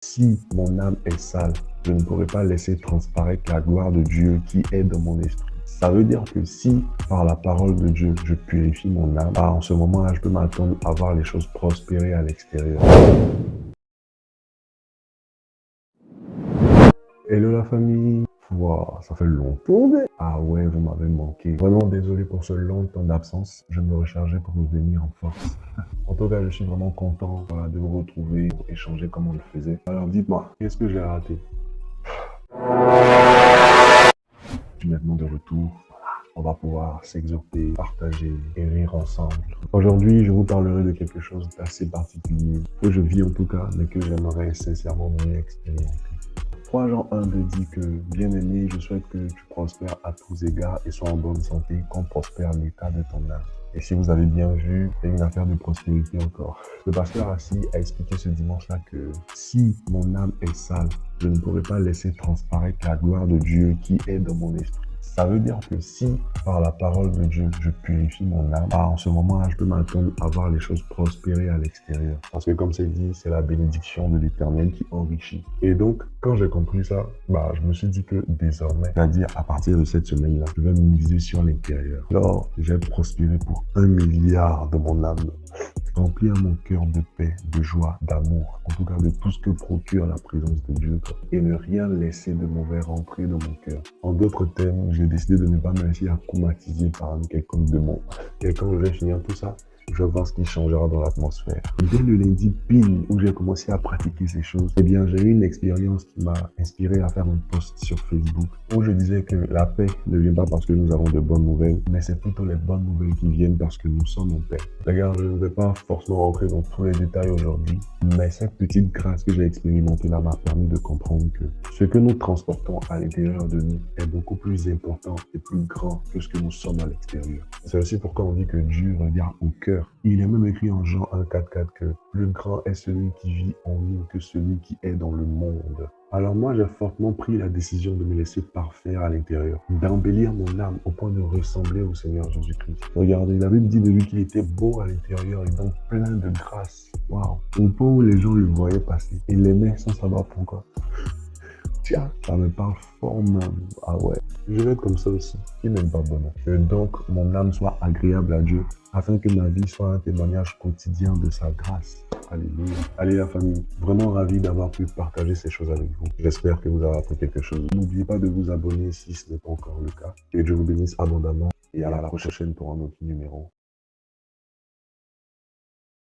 Si mon âme est sale, je ne pourrai pas laisser transparaître la gloire de Dieu qui est dans mon esprit. Ça veut dire que si, par la parole de Dieu, je purifie mon âme, en ce moment-là, je peux m'attendre à voir les choses prospérer à l'extérieur. Hello la famille. Wow, ça fait longtemps. Ah ouais, vous m'avez manqué. Vraiment désolé pour ce long temps d'absence. Je me rechargeais pour revenir en force. En tout cas, je suis vraiment content de vous retrouver, pour échanger comme on le faisait. Alors dites-moi, qu'est-ce que j'ai raté? Je suis maintenant de retour. On va pouvoir s'exhorter, partager et rire ensemble. Aujourd'hui, je vous parlerai de quelque chose d'assez particulier, que je vis en tout cas, mais que j'aimerais sincèrement mieux expérimenter. 3 Jean 1:2 dit que, bien-aimé, je souhaite que tu prospères à tous égards et sois en bonne santé, comme prospère l'état de ton âme. Et si vous avez bien vu, c'est une affaire de prospérité encore. Le pasteur Assis a expliqué ce dimanche-là que si mon âme est sale, je ne pourrai pas laisser transparaître la gloire de Dieu qui est dans mon esprit. Ça veut dire que si, par la parole de Dieu, je purifie mon âme, en ce moment-là, je peux m'attendre à voir les choses prospérer à l'extérieur. Parce que comme c'est dit, c'est la bénédiction de l'Éternel qui enrichit. Et donc, quand j'ai compris ça, je me suis dit que désormais, c'est-à-dire à partir de cette semaine-là, je vais miser sur l'intérieur. Alors, j'ai prospéré pour 1 milliard de mon âme. Remplir mon cœur de paix, de joie, d'amour, en tout cas de tout ce que procure la présence de Dieu, et ne rien laisser de mauvais rentrer dans mon cœur. En d'autres termes, j'ai décidé de ne pas me laisser acclimatiser par un quelconque démon. Et quand je vais finir tout ça, je vais voir ce qui changera dans l'atmosphère. Dès le lundi pile où j'ai commencé à pratiquer ces choses, j'ai eu une expérience qui m'a inspiré à faire un post sur Facebook où je disais que la paix ne vient pas parce que nous avons de bonnes nouvelles, mais c'est plutôt les bonnes nouvelles qui viennent parce que nous sommes en paix. Regarde, je ne vais pas forcément rentrer dans tous les détails aujourd'hui, mais cette petite grâce que j'ai expérimentée là m'a permis de comprendre que ce que nous transportons à l'intérieur de nous est beaucoup plus important et plus grand que ce que nous sommes à l'extérieur. C'est aussi pourquoi on dit que Dieu regarde au cœur. Il est même écrit en Jean 1:4 que plus grand est celui qui vit en nous que celui qui est dans le monde. Alors moi, j'ai fortement pris la décision de me laisser parfaire à l'intérieur, d'embellir mon âme au point de ressembler au Seigneur Jésus-Christ. Regardez, la Bible dit de lui qu'il était beau à l'intérieur et donc plein de grâce. Waouh! Au point où les gens le voyaient passer et l'aimaient sans savoir pourquoi. Tiens, ça me parle fort même. Ah ouais, je vais être comme ça aussi. Qui n'aime pas bonheur? Que donc mon âme soit agréable à Dieu, afin que ma vie soit un témoignage quotidien de sa grâce. Alléluia. Allez la famille, vraiment ravi d'avoir pu partager ces choses avec vous. J'espère que vous avez appris quelque chose. N'oubliez pas de vous abonner si ce n'est pas encore le cas. Que Dieu vous bénisse abondamment et à la prochaine pour un autre numéro.